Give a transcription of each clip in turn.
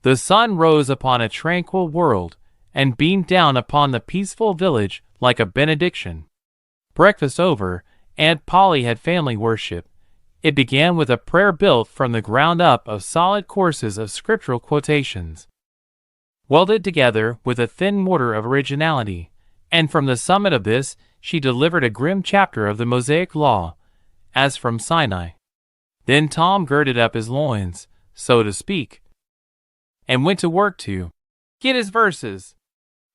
The sun rose upon a tranquil world, and beamed down upon the peaceful village like a benediction. Breakfast over, Aunt Polly had family worship. It began with a prayer built from the ground up of solid courses of scriptural quotations, welded together with a thin mortar of originality, and from the summit of this she delivered a grim chapter of the Mosaic Law, as from Sinai. Then Tom girded up his loins, so to speak, and went to work to get his verses.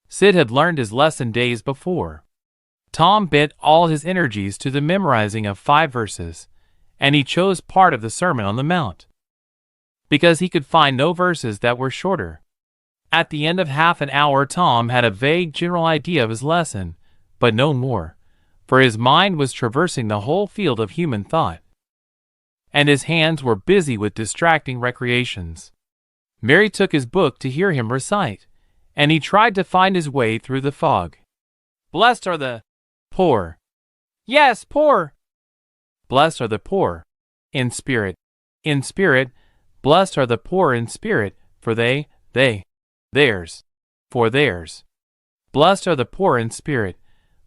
Sid had learned his lesson days before. Tom bent all his energies to the memorizing of 5 verses, and he chose part of the Sermon on the Mount, because he could find no verses that were shorter. At the end of half an hour Tom had a vague general idea of his lesson, but no more, for his mind was traversing the whole field of human thought, and his hands were busy with distracting recreations. Mary took his book to hear him recite, and he tried to find his way through the fog. Blessed are the poor. Yes, poor. Blessed are the poor in spirit. In spirit, blessed are the poor in spirit, for theirs. Blessed are the poor in spirit,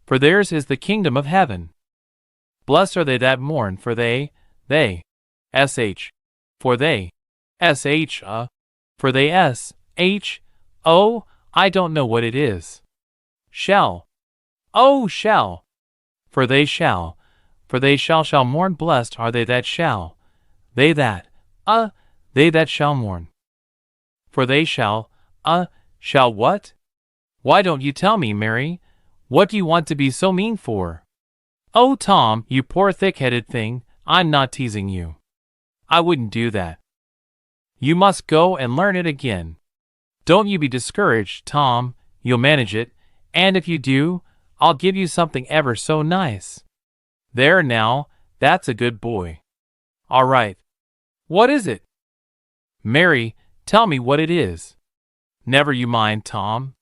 for theirs is the kingdom of heaven. Blessed are they that mourn, for they, for they, I don't know what it is. Shall, for they shall mourn. Blessed are they that shall mourn. For they shall what? Why don't you tell me, Mary? What do you want to be so mean for? Oh, Tom, you poor thick-headed thing, I'm not teasing you. I wouldn't do that. You must go and learn it again. Don't you be discouraged, Tom, you'll manage it, and if you do, I'll give you something ever so nice. There now, that's a good boy. All right. What is it? Mary, tell me what it is. Never you mind, Tom.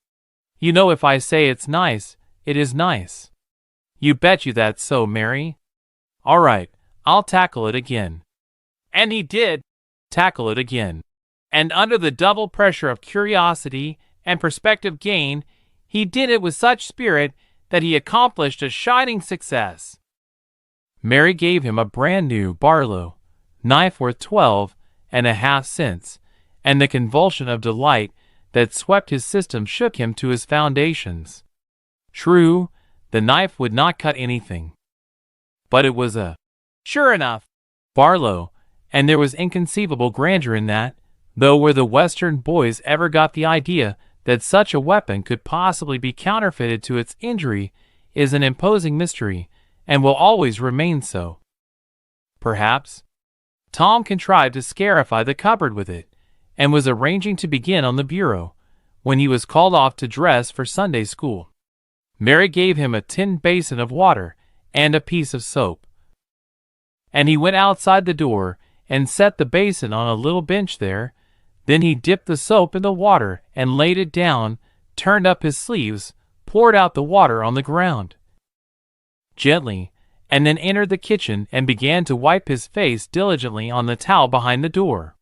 You know if I say it's nice, it is nice. You bet you that's so, Mary. All right, I'll tackle it again. And he did tackle it again. And under the double pressure of curiosity and perspective gain, he did it with such spirit that he accomplished a shining success. Mary gave him a brand new Barlow Knife worth 12.5 cents, and the convulsion of delight that swept his system shook him to his foundations. True, the knife would not cut anything, but it was a sure enough Barlow, and there was inconceivable grandeur in that, though where the Western boys ever got the idea that such a weapon could possibly be counterfeited to its injury is an imposing mystery, and will always remain so. Perhaps Tom contrived to scarify the cupboard with it, and was arranging to begin on the bureau, when he was called off to dress for Sunday school. Mary gave him a tin basin of water and a piece of soap, and he went outside the door and set the basin on a little bench there. Then he dipped the soap in the water and laid it down, turned up his sleeves, poured out the water on the ground gently, and then entered the kitchen and began to wipe his face diligently on the towel behind the door.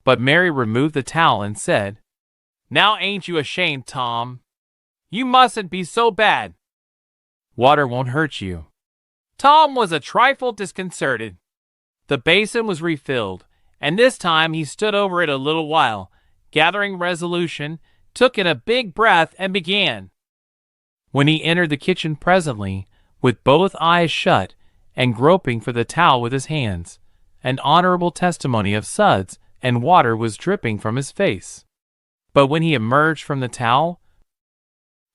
But Mary removed the towel and said, "Now ain't you ashamed, Tom? You mustn't be so bad. Water won't hurt you." Tom was a trifle disconcerted. The basin was refilled, and this time he stood over it a little while, gathering resolution, took in a big breath, and began. When he entered the kitchen presently, with both eyes shut, and groping for the towel with his hands, an honorable testimony of suds and water was dripping from his face. But when he emerged from the towel,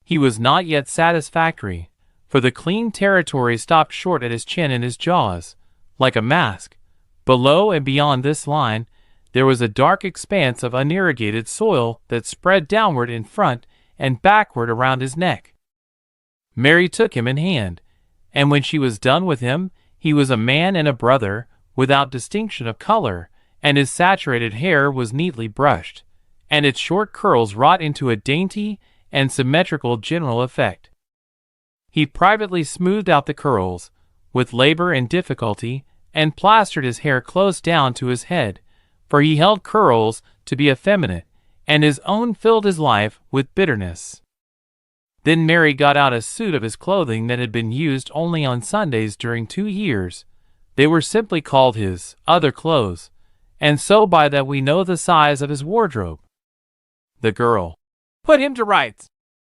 he was not yet satisfactory, for the clean territory stopped short at his chin and his jaws, like a mask. Below and beyond this line, there was a dark expanse of unirrigated soil that spread downward in front and backward around his neck. Mary took him in hand, and when she was done with him, he was a man and a brother, without distinction of color, and his saturated hair was neatly brushed, and its short curls wrought into a dainty and symmetrical general effect. He privately smoothed out the curls, with labor and difficulty, and plastered his hair close down to his head, for he held curls to be effeminate, and his own filled his life with bitterness. Then Mary got out a suit of his clothing that had been used only on Sundays during 2 years. They were simply called his other clothes, and so by that we know the size of his wardrobe. The girl put him to rights.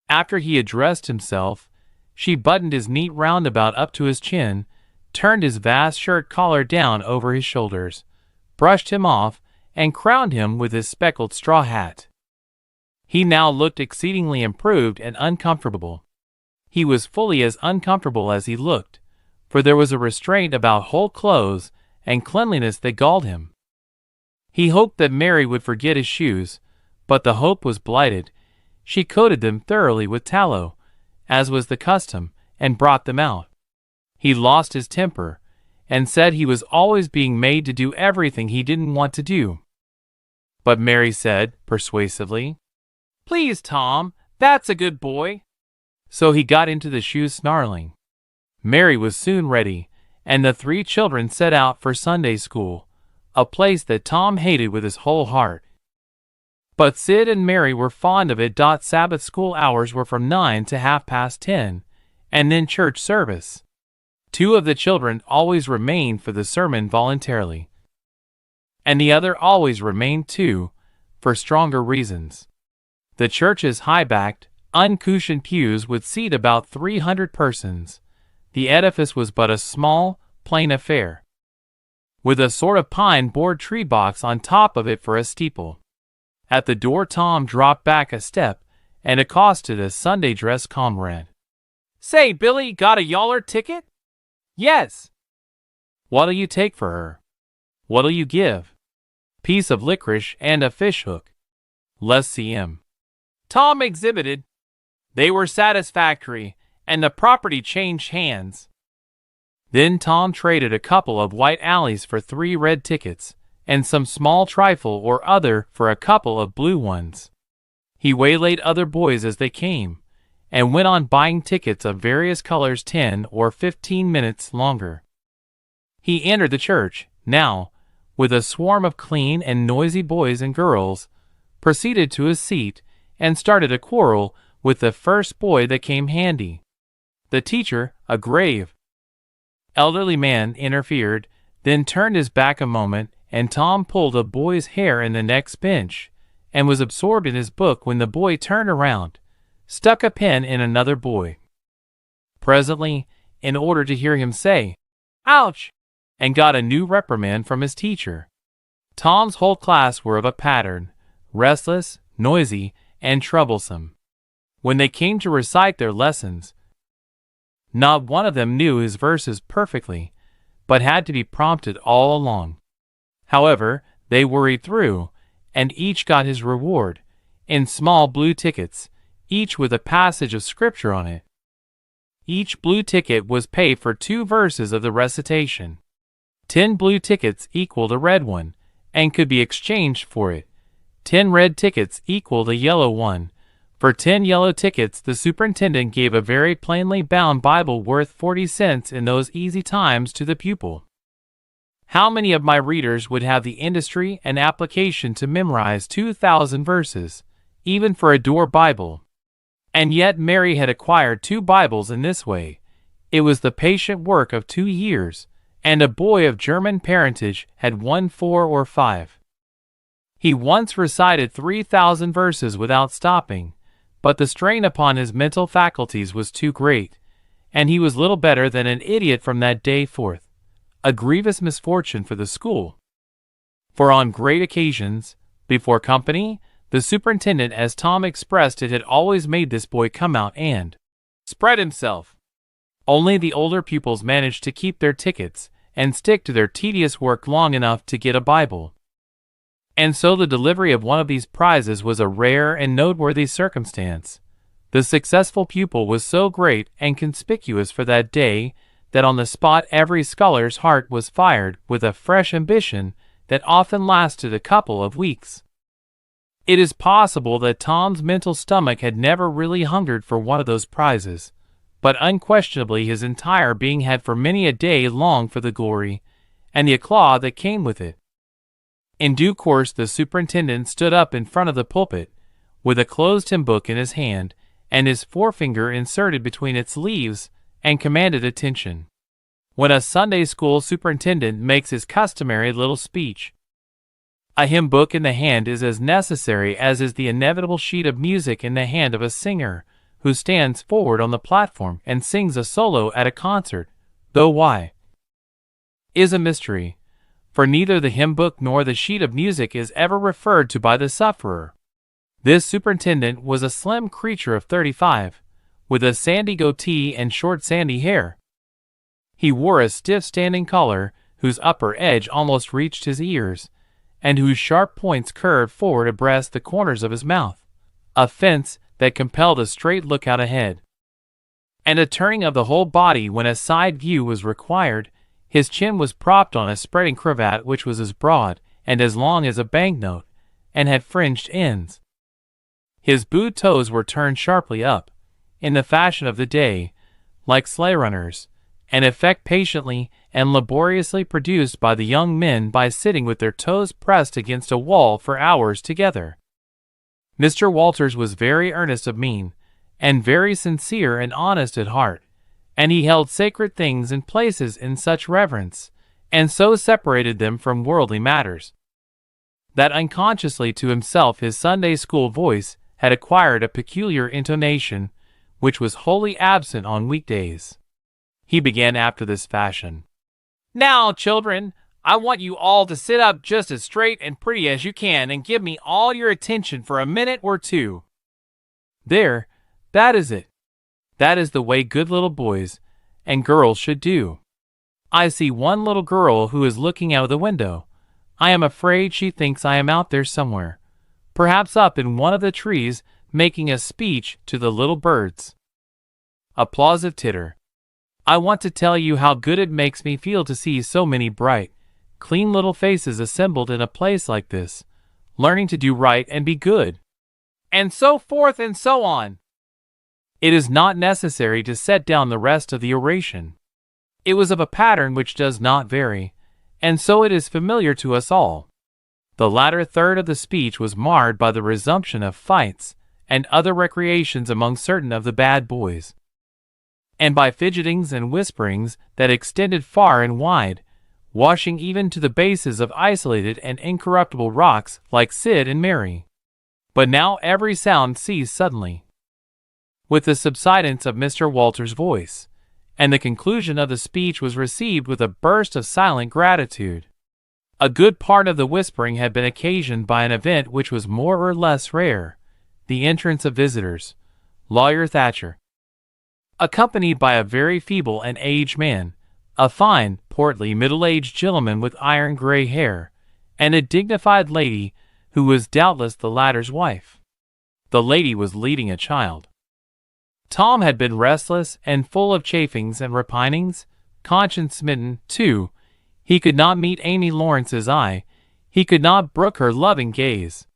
After he had dressed himself, she buttoned his neat roundabout up to his chin, turned his vast shirt collar down over his shoulders, brushed him off, and crowned him with his speckled straw hat. He now looked exceedingly improved and uncomfortable. He was fully as uncomfortable as he looked, for there was a restraint about whole clothes and cleanliness that galled him. He hoped that Mary would forget his shoes, but the hope was blighted. She coated them thoroughly with tallow, as was the custom, and brought them out. He lost his temper, and said he was always being made to do everything he didn't want to do. But Mary said, persuasively, "Please, Tom, that's a good boy." So he got into the shoes snarling. Mary was soon ready, and the 3 children set out for Sunday school, a place that Tom hated with his whole heart. But Sid and Mary were fond of it. Sabbath school hours were from 9 to 10:30, and then church service. 2 of the children always remained for the sermon voluntarily, and the other always remained too, for stronger reasons. The church's high-backed, uncushioned pews would seat about 300 persons. The edifice was but a small, plain affair, with a sort of pine board tree box on top of it for a steeple. At the door Tom dropped back a step and accosted a Sunday-dress comrade. "Say, Billy, got a yaller ticket?" "Yes." "What'll you take for her?" "What'll you give?" "Piece of licorice and a fish hook." "Let's see him." Tom exhibited. They were satisfactory, and the property changed hands. Then Tom traded a couple of white alleys for 3 red tickets, and some small trifle or other for a couple of blue ones. He waylaid other boys as they came, and went on buying tickets of various colors 10 or 15 minutes longer. He entered the church, now, with a swarm of clean and noisy boys and girls, proceeded to his seat, and started a quarrel with the first boy that came handy. The teacher, a grave, elderly man, interfered, then turned his back a moment, and Tom pulled a boy's hair in the next bench, and was absorbed in his book when the boy turned around, stuck a pen in another boy. Presently, in order to hear him say, "Ouch!" and got a new reprimand from his teacher. Tom's whole class were of a pattern, restless, noisy, and troublesome. When they came to recite their lessons, not one of them knew his verses perfectly, but had to be prompted all along. However, they worried through, and each got his reward, in small blue tickets, each with a passage of scripture on it. Each blue ticket was paid for 2 verses of the recitation. 10 blue tickets equaled a red one, and could be exchanged for it. 10 red tickets equaled a yellow one. For 10 yellow tickets, the superintendent gave a very plainly bound Bible worth 40 cents in those easy times to the pupil. How many of my readers would have the industry and application to memorize 2,000 verses, even for a door Bible? And yet Mary had acquired 2 Bibles in this way. It was the patient work of 2 years, and a boy of German parentage had won 4 or 5. He once recited 3,000 verses without stopping, but the strain upon his mental faculties was too great, and he was little better than an idiot from that day forth, a grievous misfortune for the school. For on great occasions, before company, the superintendent, as Tom expressed it, had always made this boy come out and spread himself. Only the older pupils managed to keep their tickets and stick to their tedious work long enough to get a Bible. And so the delivery of one of these prizes was a rare and noteworthy circumstance. The successful pupil was so great and conspicuous for that day that on the spot every scholar's heart was fired with a fresh ambition that often lasted a couple of weeks. It is possible that Tom's mental stomach had never really hungered for one of those prizes, but unquestionably his entire being had for many a day longed for the glory and the eclat that came with it. In due course the superintendent stood up in front of the pulpit, with a closed hymn book in his hand, and his forefinger inserted between its leaves, and commanded attention. When a Sunday school superintendent makes his customary little speech, a hymn book in the hand is as necessary as is the inevitable sheet of music in the hand of a singer who stands forward on the platform and sings a solo at a concert, though why is a mystery, for neither the hymn book nor the sheet of music is ever referred to by the sufferer. This superintendent was a slim creature of 35, with a sandy goatee and short sandy hair. He wore a stiff standing collar whose upper edge almost reached his ears, and whose sharp points curved forward abreast the corners of his mouth, a fence that compelled a straight look out ahead, and a turning of the whole body when a side view was required. His chin was propped on a spreading cravat which was as broad and as long as a banknote, and had fringed ends. His boot toes were turned sharply up, in the fashion of the day, like sleigh runners, an effect patiently and laboriously produced by the young men by sitting with their toes pressed against a wall for hours together. Mr. Walters was very earnest of mien, and very sincere and honest at heart, and he held sacred things and places in such reverence, and so separated them from worldly matters, that unconsciously to himself his Sunday school voice had acquired a peculiar intonation which was wholly absent on weekdays. He began after this fashion. "Now, children, I want you all to sit up just as straight and pretty as you can and give me all your attention for a minute or two. There, that is it. That is the way good little boys and girls should do. I see one little girl who is looking out of the window. I am afraid she thinks I am out there somewhere, perhaps up in one of the trees, making a speech to the little birds." Applausive titter. "I want to tell you how good it makes me feel to see so many bright, clean little faces assembled in a place like this, learning to do right and be good." And so forth and so on. It is not necessary to set down the rest of the oration. It was of a pattern which does not vary, and so it is familiar to us all. The latter third of the speech was marred by the resumption of fights and other recreations among certain of the bad boys, and by fidgetings and whisperings that extended far and wide, washing even to the bases of isolated and incorruptible rocks like Sid and Mary. But now every sound ceased suddenly, with the subsidence of Mr. Walters' voice, and the conclusion of the speech was received with a burst of silent gratitude. A good part of the whispering had been occasioned by an event which was more or less rare, the entrance of visitors, Lawyer Thatcher, accompanied by a very feeble and aged man, a fine, portly, middle-aged gentleman with iron gray hair, and a dignified lady who was doubtless the latter's wife. The lady was leading a child. Tom had been restless and full of chafings and repinings, conscience-smitten, too. He could not meet Amy Lawrence's eye, he could not brook her loving gaze.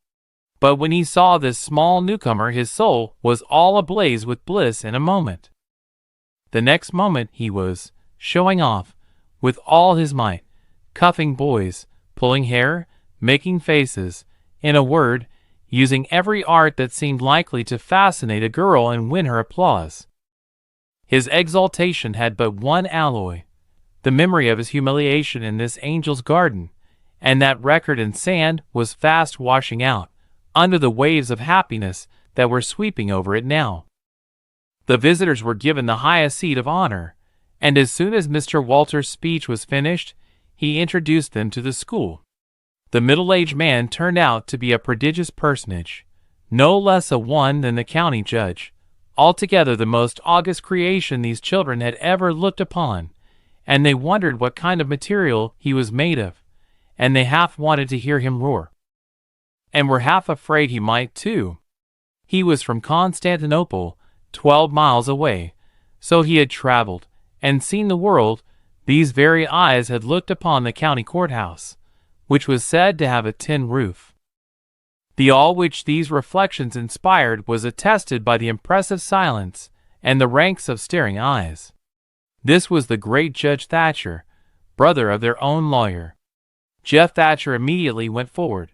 But when he saw this small newcomer his soul was all ablaze with bliss in a moment. The next moment he was showing off, with all his might, cuffing boys, pulling hair, making faces, in a word, using every art that seemed likely to fascinate a girl and win her applause. His exaltation had but one alloy, the memory of his humiliation in this angel's garden, and that record in sand was fast washing out, under the waves of happiness that were sweeping over it now. The visitors were given the highest seat of honor, and as soon as Mr. Walters' speech was finished, he introduced them to the school. The middle-aged man turned out to be a prodigious personage, no less a one than the county judge, altogether the most august creation these children had ever looked upon, and they wondered what kind of material he was made of, and they half wanted to hear him roar, and were half afraid he might too. He was from Constantinople, 12 miles away, so he had traveled and seen the world. These very eyes had looked upon the county courthouse, which was said to have a tin roof. The awe which these reflections inspired was attested by the impressive silence and the ranks of staring eyes. This was the great Judge Thatcher, brother of their own lawyer. Jeff Thatcher immediately went forward.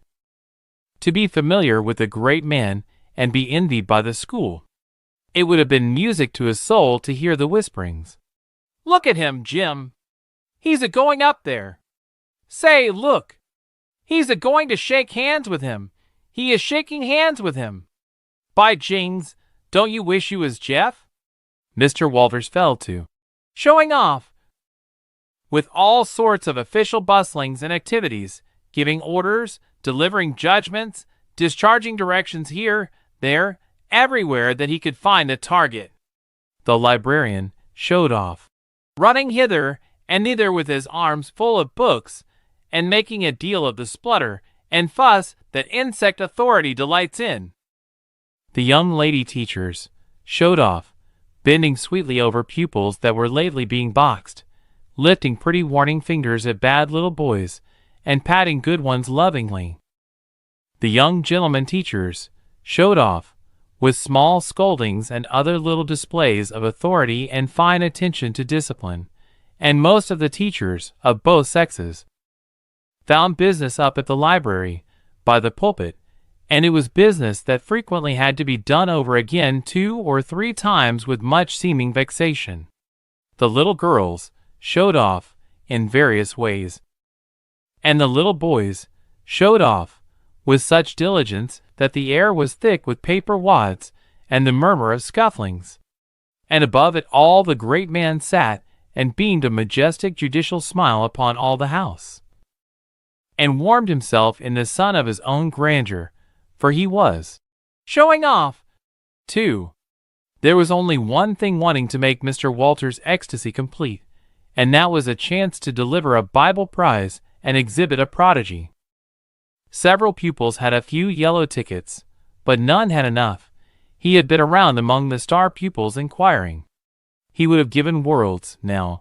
To be familiar with the great man and be envied by the school. It would have been music to his soul to hear the whisperings. "Look at him, Jim. He's a-going up there. Say, look. He's a-going to shake hands with him. He is shaking hands with him. By jings, don't you wish you was Jeff?" Mr. Walters fell to. Showing off. With all sorts of official bustlings and activities, giving orders, delivering judgments, discharging directions here, there, everywhere that he could find a target. The librarian showed off, running hither and thither with his arms full of books, and making a deal of the splutter and fuss that insect authority delights in. The young lady teachers showed off, bending sweetly over pupils that were lately being boxed, lifting pretty warning fingers at bad little boys, and patting good ones lovingly. The young gentlemen teachers showed off, with small scoldings and other little displays of authority and fine attention to discipline, and most of the teachers of both sexes found business up at the library, by the pulpit, and it was business that frequently had to be done over again 2 or 3 times with much seeming vexation. The little girls showed off in various ways, and the little boys showed off with such diligence that the air was thick with paper wads and the murmur of scufflings. And above it all the great man sat and beamed a majestic judicial smile upon all the house, and warmed himself in the sun of his own grandeur, for he was showing off, too. There was only one thing wanting to make Mr. Walters' ecstasy complete, and that was a chance to deliver a Bible prize and exhibit a prodigy. Several pupils had a few yellow tickets, but none had enough. He had been around among the star pupils inquiring. He would have given worlds, now,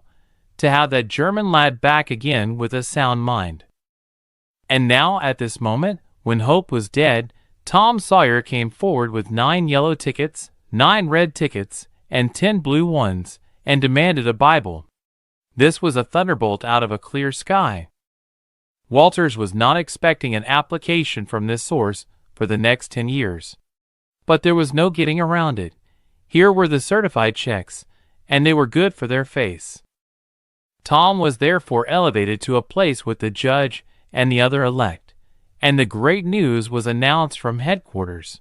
to have that German lad back again with a sound mind. And now, at this moment, when hope was dead, Tom Sawyer came forward with 9 yellow tickets, 9 red tickets, and 10 blue ones, and demanded a Bible. This was a thunderbolt out of a clear sky. Walters was not expecting an application from this source for the next 10 years. But there was no getting around it. Here were the certified checks, and they were good for their face. Tom was therefore elevated to a place with the judge and the other elect, and the great news was announced from headquarters.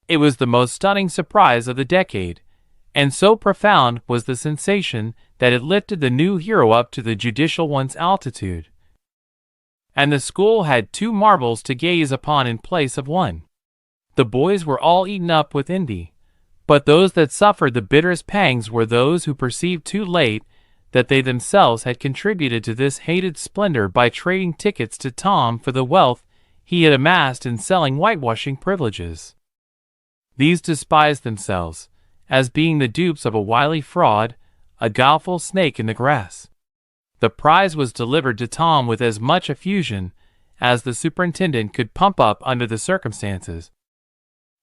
It was the most stunning surprise of the decade, and so profound was the sensation that it lifted the new hero up to the judicial one's altitude. And the school had 2 marbles to gaze upon in place of 1. The boys were all eaten up with envy, but those that suffered the bitterest pangs were those who perceived too late that they themselves had contributed to this hated splendor by trading tickets to Tom for the wealth he had amassed in selling whitewashing privileges. These despised themselves, as being the dupes of a wily fraud, a guileful snake in the grass. The prize was delivered to Tom with as much effusion as the superintendent could pump up under the circumstances.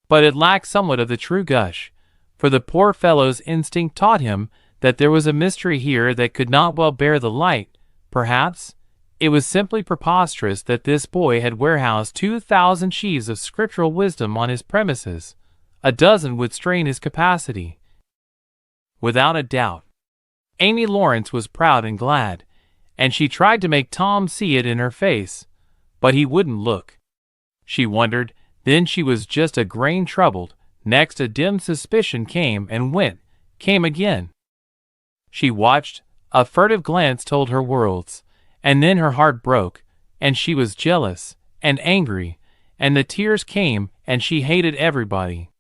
But it lacked somewhat of the true gush, for the poor fellow's instinct taught him that there was a mystery here that could not well bear the light. Perhaps it was simply preposterous that this boy had warehoused 2,000 sheaves of scriptural wisdom on his premises. A dozen would strain his capacity. Without a doubt, Amy Lawrence was proud and glad, and she tried to make Tom see it in her face, but he wouldn't look. She wondered, then she was just a grain troubled. Next a dim suspicion came and went, came again. She watched, a furtive glance told her worlds, and then her heart broke, and she was jealous and angry, and the tears came, and she hated everybody.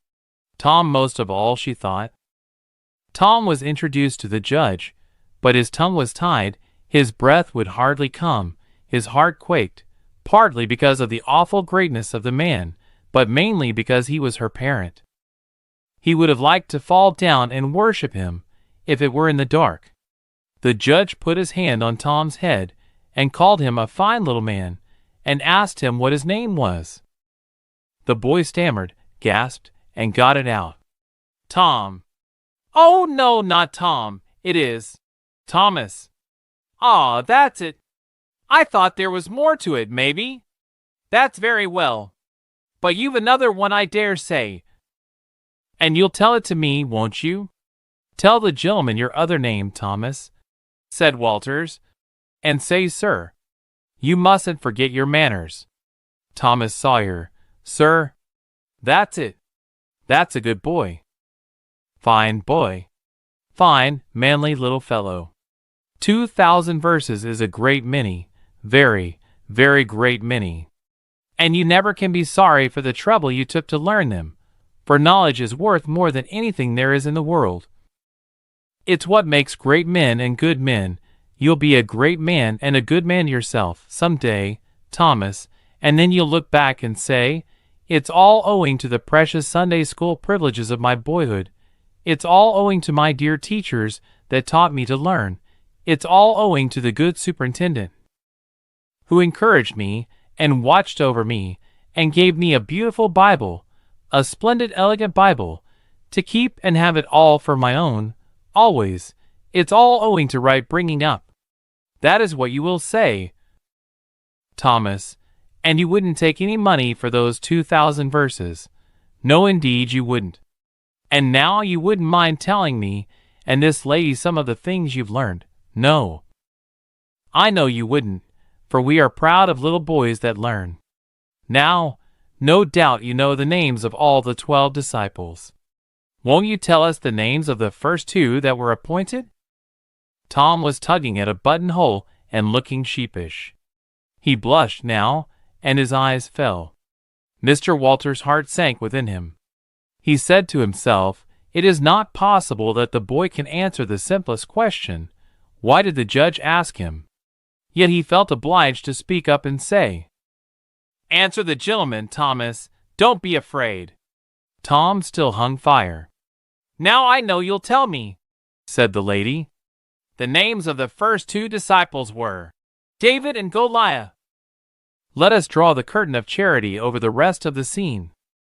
Tom most of all, she thought. Tom was introduced to the judge, but his tongue was tied, his breath would hardly come, his heart quaked, partly because of the awful greatness of the man, but mainly because he was her parent. He would have liked to fall down and worship him, if it were in the dark. The judge put his hand on Tom's head, and called him a fine little man, and asked him what his name was. The boy stammered, gasped, and got it out. Tom. Oh, no, not Tom. It is Thomas. Ah, that's it. I thought there was more to it, maybe. That's very well. But you've another one, I dare say. And you'll tell it to me, won't you? Tell the gentleman your other name, Thomas, said Walters, and say, sir. You mustn't forget your manners. Thomas Sawyer, sir. That's it. That's a good boy. Fine boy. Fine, manly little fellow. 2,000 verses is a great many, very, very great many. And you never can be sorry for the trouble you took to learn them, for knowledge is worth more than anything there is in the world. It's what makes great men and good men. You'll be a great man and a good man yourself some day, Thomas, and then you'll look back and say, it's all owing to the precious Sunday school privileges of my boyhood. It's all owing to my dear teachers that taught me to learn. It's all owing to the good superintendent who encouraged me and watched over me and gave me a beautiful Bible, a splendid, elegant Bible, to keep and have it all for my own, always. It's all owing to right bringing up. That is what you will say, Thomas, and you wouldn't take any money for those 2,000 verses. No, indeed you wouldn't. And now you wouldn't mind telling me and this lady some of the things you've learned. No. I know you wouldn't, for we are proud of little boys that learn. Now, no doubt you know the names of all the 12 disciples. Won't you tell us the names of the first 2 that were appointed? Tom was tugging at a buttonhole and looking sheepish. He blushed now, and his eyes fell. Mr. Walters' heart sank within him. He said to himself, it is not possible that the boy can answer the simplest question. Why did the judge ask him? Yet he felt obliged to speak up and say, answer the gentleman, Thomas. Don't be afraid. Tom still hung fire. Now I know you'll tell me, said the lady. The names of the first 2 disciples were David and Goliath. Let us draw the curtain of charity over the rest of the scene.